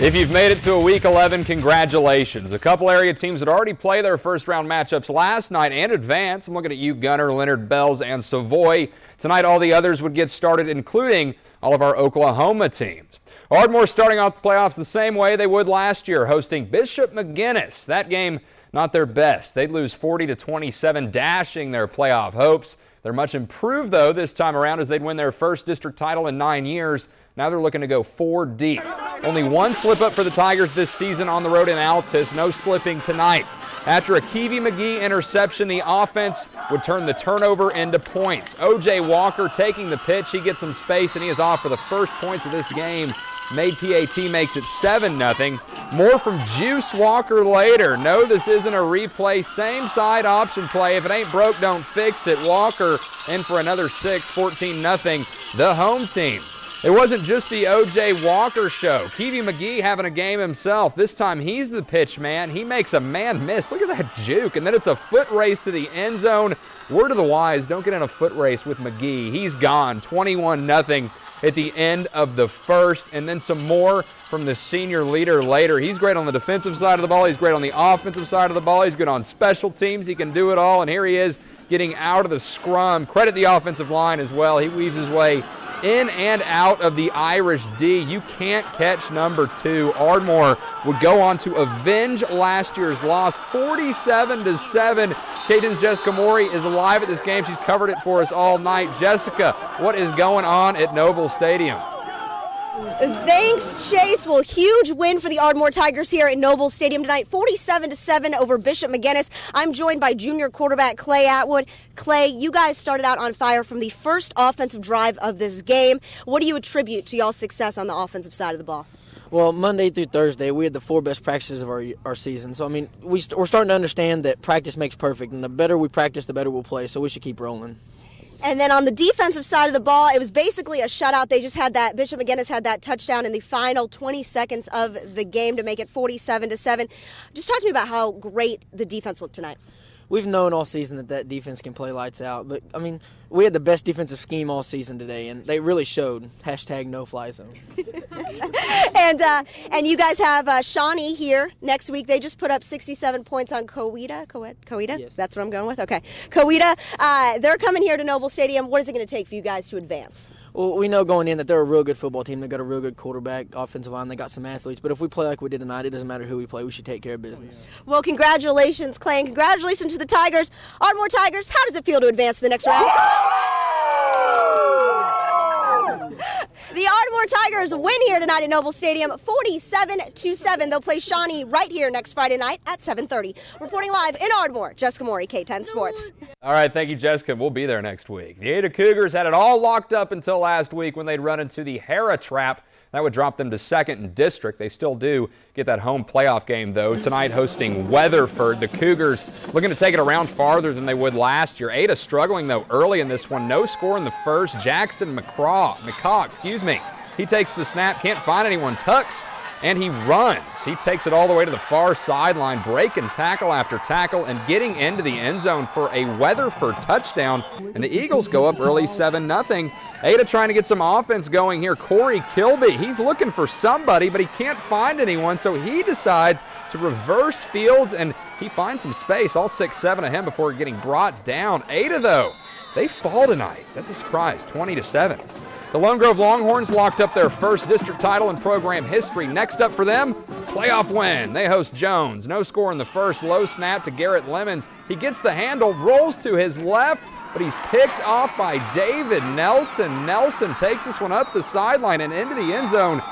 If you've made it to a Week 11, congratulations. A couple area teams had already played their first round matchups last night and advanced. I'm looking at you, Gunner, Leonard, Bells, and Savoy. Tonight, all the others would get started, including all of our Oklahoma teams. Ardmore starting off the playoffs the same way they would last year, hosting Bishop McGuinness. That game, not their best. They'd lose 40-27, dashing their playoff hopes. They're much improved, though, this time around as they'd win their first district title in 9 years. Now they're looking to go 4 deep. Only one slip-up for the Tigers this season on the road in Altus. No slipping tonight. After a Keevy McGee interception, the offense would turn the turnover into points. O.J. Walker taking the pitch. He gets some space, and he is off for the first points of this game. Made PAT makes it 7-0. More from Juice Walker later. No, this isn't a replay. Same side option play. If it ain't broke, don't fix it. Walker in for another 6, 14-0. The home team. It wasn't just the O.J. Walker show. Keevy McGee having a game himself. This time he's the pitch man. He makes a man miss. Look at that juke. And then it's a foot race to the end zone. Word of the wise, don't get in a foot race with McGee. He's gone. 21-0 at the end of the first. And then some more from the senior leader later. He's great on the defensive side of the ball. He's great on the offensive side of the ball. He's good on special teams. He can do it all. And here he is getting out of the scrum. Credit the offensive line as well. He weaves his way in and out of the Irish D. You can't catch number 2. Ardmore would go on to avenge last year's loss, 47-7. KTEN's Jessica Maury is live at this game. She's covered it for us all night. Jessica, what is going on at Noble Stadium? Thanks, Chase. Well, huge win for the Ardmore Tigers here at Noble Stadium tonight, 47-7 over Bishop McGuinness. I'm joined by junior quarterback Clay Atwood. Clay, you guys started out on fire from the first offensive drive of this game. What do you attribute to y'all's success on the offensive side of the ball? Well, Monday through Thursday, we had the 4 best practices of our season. So, I mean, we're starting to understand that practice makes perfect, and the better we practice, the better we'll play, so we should keep rolling. And then on the defensive side of the ball, it was basically a shutout. They just had that, Bishop McGuinness had that touchdown in the final 20 seconds of the game to make it 47-7. Just talk to me about how great the defense looked tonight. We've known all season that defense can play lights out, but, I mean, we had the best defensive scheme all season today, and they really showed. #no-fly zone. And you guys have Shawnee here next week. They just put up 67 points on Coweta? Yes. That's what I'm going with? Okay. Coweta, they're coming here to Noble Stadium. What is it going to take for you guys to advance? Well, we know going in that they're a real good football team. They've got a real good quarterback, offensive line. They got some athletes. But if we play like we did tonight, it doesn't matter who we play. We should take care of business. Well, congratulations, Clay, and congratulations to the Tigers. Ardmore Tigers, how does it feel to advance to the next round? The Ardmore Tigers win here tonight at Noble Stadium, 47-7. They'll play Shawnee right here next Friday night at 7:30. Reporting live in Ardmore, Jessica Maury, KTEN Sports. All right, thank you, Jessica. We'll be there next week. The Ada Cougars had it all locked up until last week when they'd run into the Hera trap. That would drop them to 2nd in district. They still do get that home playoff game, though. Tonight hosting Weatherford. The Cougars looking to take it around farther than they would last year. Ada struggling, though, early in this one. No score in the first. Jackson McCaw, he takes the snap, can't find anyone, tucks, and he runs. He takes it all the way to the far sideline, breaking tackle after tackle and getting into the end zone for a Weatherford touchdown. And the Eagles go up early 7-0. Ada trying to get some offense going here. Corey Kilby, he's looking for somebody, but he can't find anyone, so he decides to reverse fields, and he finds some space, all 6-7 of him before getting brought down. Ada, though, they fall tonight. That's a surprise, 20-7. The Lone Grove Longhorns locked up their first district title in program history. Next up for them, playoff win. They host Jones. No score in the first. Low snap to Garrett Lemons. He gets the handle, rolls to his left, but he's picked off by David Nelson. Nelson takes this one up the sideline and into the end zone.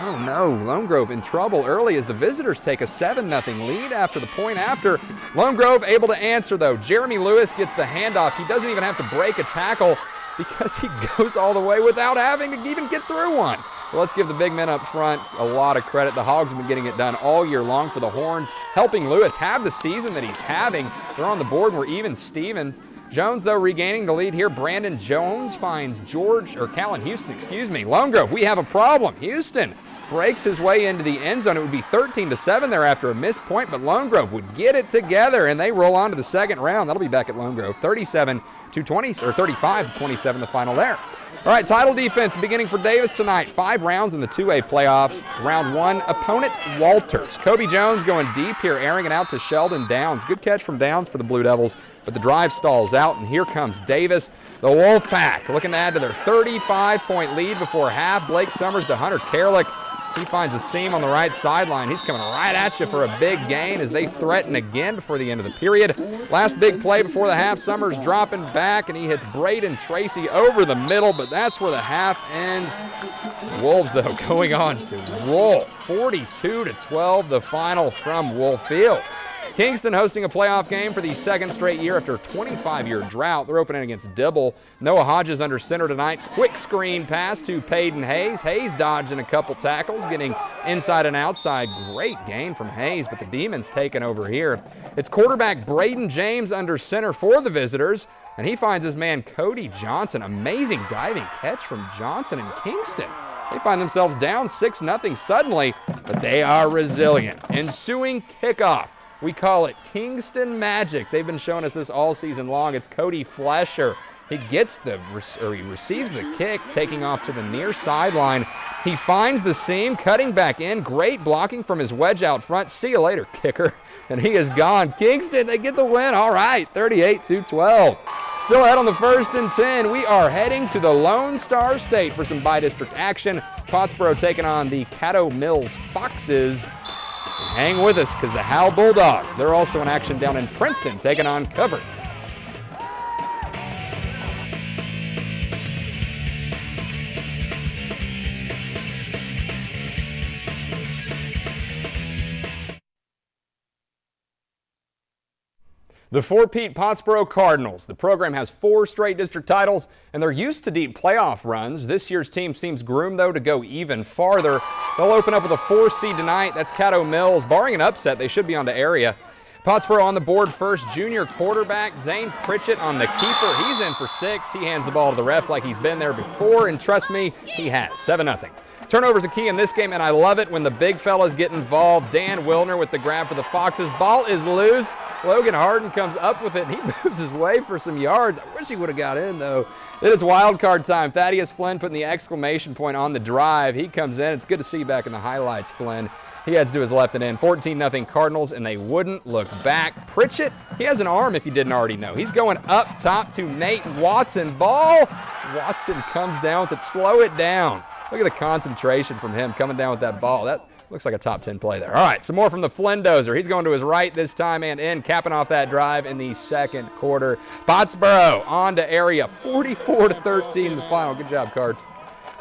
Oh no, Lone Grove in trouble early as the visitors take a 7-0 lead after the point after. Lone Grove able to answer, though. Jeremy Lewis gets the handoff. He doesn't even have to break a tackle because he goes all the way without having to even get through one. Well, let's give the big men up front a lot of credit. The Hogs have been getting it done all year long for the Horns, helping Lewis have the season that he's having. They're on the board. We're even Stevens. Jones, though, regaining the lead here. Brandon Jones finds Callan Houston, Lone Grove, we have a problem. Houston breaks his way into the end zone. It would be 13-7 there after a missed point, but Lone Grove would get it together, and they roll on to the second round. That'll be back at Lone Grove, 37-20, or 35-27 the final there. All right, title defense beginning for Davis tonight. 5 rounds in the 2A playoffs. Round 1, opponent Walters. Kobe Jones going deep here, airing it out to Sheldon Downs. Good catch from Downs for the Blue Devils, but the drive stalls out, and here comes Davis. The Wolfpack looking to add to their 35-point lead before half. Blake Summers to Hunter Kerlick. He finds a seam on the right sideline. He's coming right at you for a big gain as they threaten again before the end of the period. Last big play before the half, Summers dropping back, and he hits Braden Tracy over the middle, but that's where the half ends. The Wolves, though, going on to roll. 42-12, the final from Wolf Field. Kingston hosting a playoff game for the second straight year after a 25-year drought. They're opening against Dibble. Noah Hodges under center tonight. Quick screen pass to Peyton Hayes. Hayes dodging a couple tackles, getting inside and outside. Great gain from Hayes, but the Demons taking over here. It's quarterback Braden James under center for the visitors, and he finds his man Cody Johnson. Amazing diving catch from Johnson in Kingston. They find themselves down 6-0 suddenly, but they are resilient. Ensuing kickoff. We call it Kingston Magic. They've been showing us this all season long. It's Cody Flesher. He receives the kick, taking off to the near sideline. He finds the seam, cutting back in. Great blocking from his wedge out front. See you later, kicker. And he is gone. Kingston, they get the win. All right, 38-12. Still ahead on the 1st and 10. We are heading to the Lone Star State for some by-district action. Pottsboro taking on the Caddo Mills Foxes. Hang with us because the Hal Bulldogs, they're also in action down in Princeton, taking on Cover. The Fort Pete Pottsboro Cardinals. The program has 4 straight district titles, and they're used to deep playoff runs. This year's team seems groomed, though, to go even farther. They'll open up with a 4 seed tonight. That's Caddo Mills. Barring an upset, they should be on to area. Pottsboro on the board first. Junior quarterback Zane Pritchett on the keeper. He's in for 6. He hands the ball to the ref like he's been there before, and trust me, he has. 7-0. Turnovers a key in this game, and I love it when the big fellas get involved. Dan Wilner with the grab for the Foxes. Ball is loose. Logan Harden comes up with it, and he moves his way for some yards. I wish he would have got in, though. Then it's wild card time. Thaddeus Flynn putting the exclamation point on the drive. He comes in. It's good to see you back in the highlights, Flynn. He heads to his left and in. 14-0 Cardinals, and they wouldn't look back. Pritchett, he has an arm if you didn't already know. He's going up top to Nate Watson. Ball. Watson comes down with it. Slow it down. Look at the concentration from him coming down with that ball. That looks like a top 10 play there. All right, some more from the Flindozer. He's going to his right this time and in, capping off that drive in the second quarter. Pottsboro on to area, 44-13 is the final. Good job, Cards.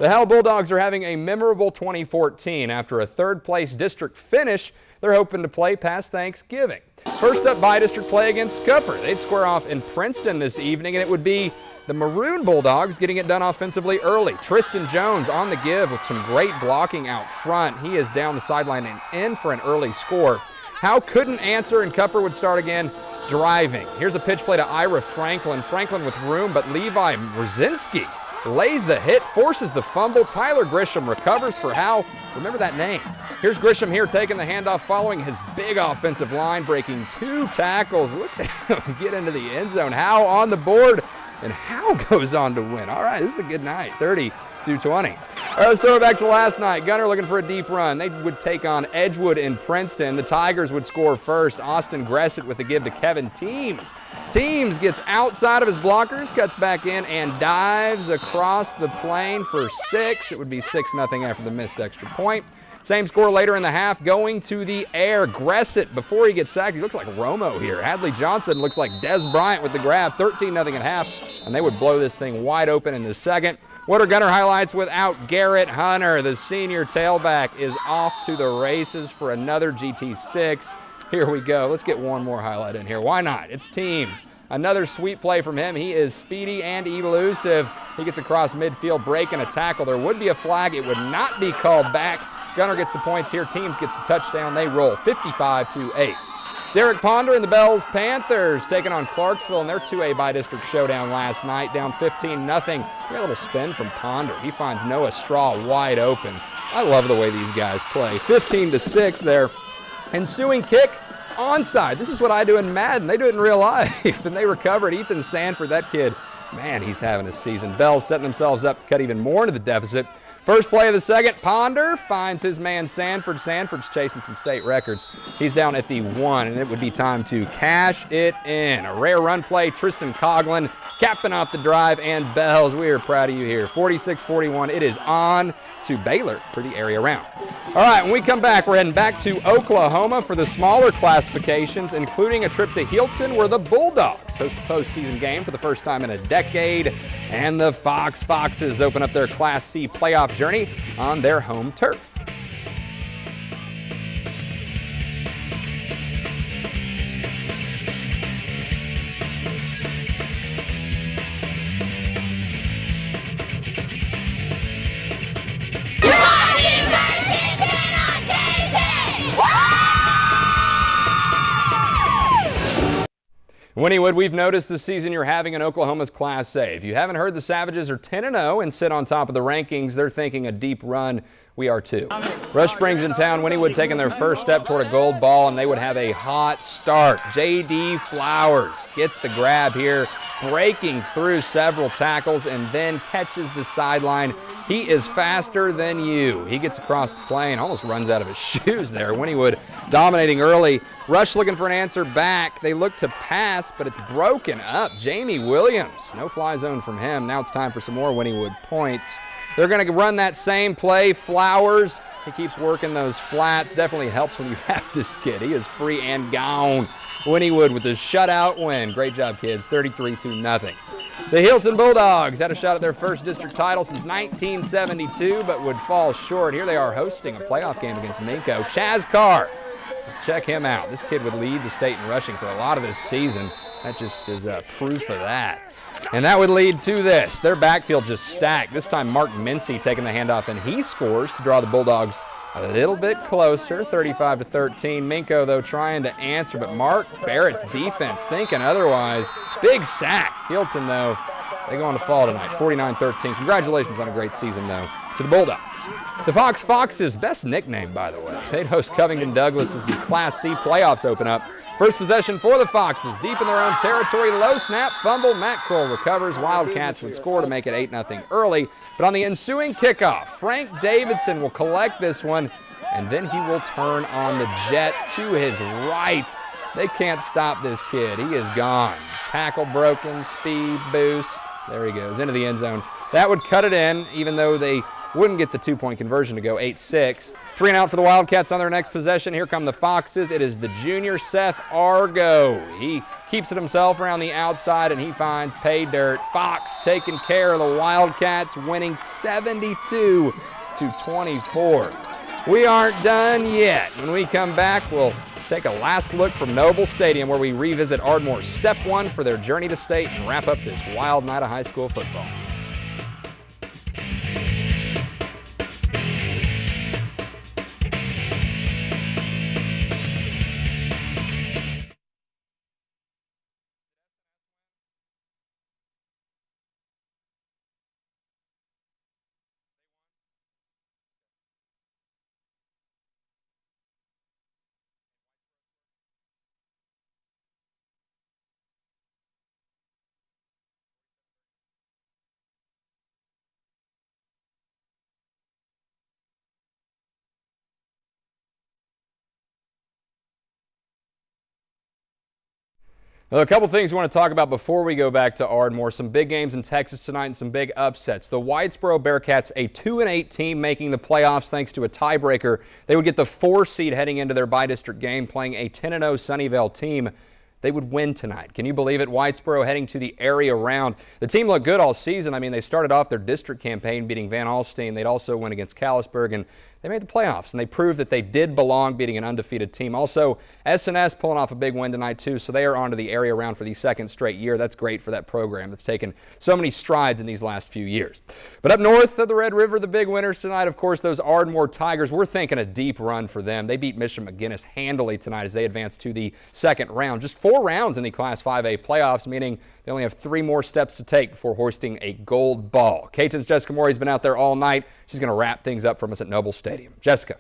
The Hal Bulldogs are having a memorable 2014. After a third-place district finish, they're hoping to play past Thanksgiving. First up, by-district play against Cupper. They'd square off in Princeton this evening, and it would be the Maroon Bulldogs getting it done offensively early. Tristan Jones on the give with some great blocking out front. He is down the sideline and in for an early score. Howe couldn't answer, and Cupper would start again driving. Here's a pitch play to Ira Franklin. Franklin with room, but Levi Brzezinski lays the hit, forces the fumble. Tyler Grisham recovers for Howe. Remember that name. Here's Grisham here taking the handoff following his big offensive line, breaking 2 tackles. Look at him get into the end zone. Howe on the board, and Howe goes on to win. All right, this is a good night, 30-20. All right, let's throw it back to last night. Gunner looking for a deep run. They would take on Edgewood in Princeton. The Tigers would score first. Austin Gressett with the give to Kevin Teams. Teams gets outside of his blockers, cuts back in, and dives across the plane for 6. It would be 6-0 after the missed extra point. Same score later in the half, going to the air. Gressett, before he gets sacked, he looks like Romo here. Hadley Johnson looks like Des Bryant with the grab. 13-0 at half, and they would blow this thing wide open in the second. What are Gunner highlights without Garrett Hunter? The senior tailback is off to the races for another GT6. Here we go. Let's get one more highlight in here. Why not? It's Teams. Another sweet play from him. He is speedy and elusive. He gets across midfield, breaking a tackle. There would be a flag. It would not be called back. Gunner gets the points here. Teams gets the touchdown. They roll 55-8. Derek Ponder and the Bells Panthers taking on Clarksville in their 2A by-district showdown last night, down 15-0. A little spin from Ponder. He finds Noah Straw wide open. I love the way these guys play. 15-6 there. Ensuing kick, onside. This is what I do in Madden. They do it in real life, and they recovered. Ethan Sanford, that kid, man, he's having a season. Bells setting themselves up to cut even more into the deficit. First play of the second, Ponder finds his man Sanford. Sanford's chasing some state records. He's down at the 1, and it would be time to cash it in. A rare run play, Tristan Coughlin capping off the drive, and Bells, we are proud of you here. 46-41, it is on to Baylor for the area round. All right, when we come back, we're heading back to Oklahoma for the smaller classifications, including a trip to Hilton where the Bulldogs host a postseason game for the first time in a decade, and the Foxes open up their Class C playoff journey on their home turf. Wynnewood, we've noticed this season you're having in Oklahoma's Class A. If you haven't heard, the Savages are 10-0 and sit on top of the rankings. They're thinking a deep run. We are too. Rush Springs in town, Wynnewood taking their first step toward a gold ball, and they would have a hot start. J.D. Flowers gets the grab here, breaking through several tackles, and then catches the sideline. He is faster than you. He gets across the play and almost runs out of his shoes there. Wynnewood dominating early. Rush looking for an answer back. They look to pass, but it's broken up. Jamie Williams, no fly zone from him. Now it's time for some more Wynnewood points. They're going to run that same play. Flowers, he keeps working those flats. Definitely helps when you have this kid. He is free and gone. Wynnewood with the shutout win. Great job, kids. 33-0. The Hilton Bulldogs had a shot at their first district title since 1972, but would fall short. Here they are hosting a playoff game against Minko. Chaz Carr, let's check him out. This kid would lead the state in rushing for a lot of this season. That just is proof of that. And that would lead to this. Their backfield just stacked. This time Mark Mincy taking the handoff, and he scores to draw the Bulldogs a little bit closer, 35-13. Minko, though, trying to answer, but Mark Barrett's defense thinking otherwise. Big sack. Hilton, though, they go on to fall tonight, 49-13. Congratulations on a great season, though, to the Bulldogs. The Foxes, best nickname, by the way. They'd host Covington Douglas as the Class C playoffs open up. First possession for the Foxes, deep in their own territory, low snap, fumble, Matt Kroll recovers. Wildcats would score to make it 8-0 early, but on the ensuing kickoff, Frank Davidson will collect this one, and then he will turn on the Jets to his right. They can't stop this kid. He is gone. Tackle broken, speed boost. There he goes, into the end zone. That would cut it in, even though they wouldn't get the two-point conversion to go 8-6. 3 and out for the Wildcats on their next possession. Here come the Foxes. It is the junior Seth Argo. He keeps it himself around the outside, and he finds pay dirt. Fox taking care of the Wildcats, winning 72-24. We aren't done yet. When we come back, we'll take a last look from Noble Stadium, where we revisit Ardmore's Step 1 for their journey to state and wrap up this wild night of high school football. Well, a couple things we want to talk about before we go back to Ardmore. Some big games in Texas tonight and some big upsets. The Whitesboro Bearcats, a 2-8 team making the playoffs thanks to a tiebreaker. They would get the 4 seed heading into their bi-district game, playing a 10-0 Sunnyvale team. They would win tonight. Can you believe it? Whitesboro heading to the area round. The team looked good all season. I mean, they started off their district campaign beating Van Alstyne. They'd also win against Callisburg, and they made the playoffs, and they proved that they did belong, beating an undefeated team. Also, S&S pulling off a big win tonight, too, so they are onto the area round for the second straight year. That's great for that program that's taken so many strides in these last few years. But up north of the Red River, the big winners tonight, of course, those Ardmore Tigers. We're thinking a deep run for them. They beat Bishop McGuinness handily tonight as they advance to the second round. Just 4 rounds in the Class 5A playoffs, meaning they only have 3 more steps to take before hoisting a gold ball. KTEN's Jessica Morey's been out there all night. She's going to wrap things up from us at Noble Stadium. Jessica.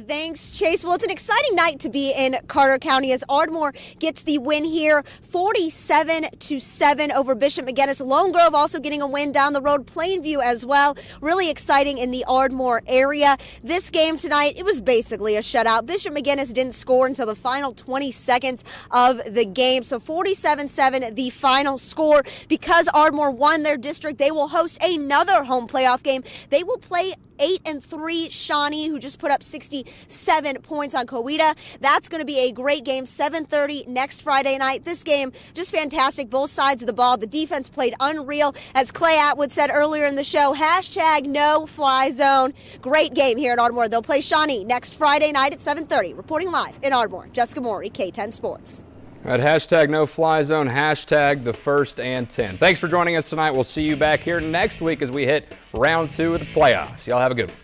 Thanks, Chase. Well, it's an exciting night to be in Carter County as Ardmore gets the win here, 47-7 over Bishop McGuinness. Lone Grove also getting a win down the road, Plainview as well. Really exciting in the Ardmore area. This game tonight, it was basically a shutout. Bishop McGuinness didn't score until the final 20 seconds of the game. So 47-7, the final score. Because Ardmore won their district, they will host another home playoff game. They will play 8-3 Shawnee, who just put up 67 points on Coweta. That's going to be a great game, 7:30 next Friday night. This game, just fantastic, both sides of the ball. The defense played unreal. As Clay Atwood said earlier in the show, hashtag no fly zone. Great game here in Ardmore. They'll play Shawnee next Friday night at 7:30. Reporting live in Ardmore, Jessica Morey, KTEN Sports. At hashtag no fly zone, hashtag the First and 10. Thanks for joining us tonight. We'll see you back here next week as we hit round 2 of the playoffs. Y'all have a good one.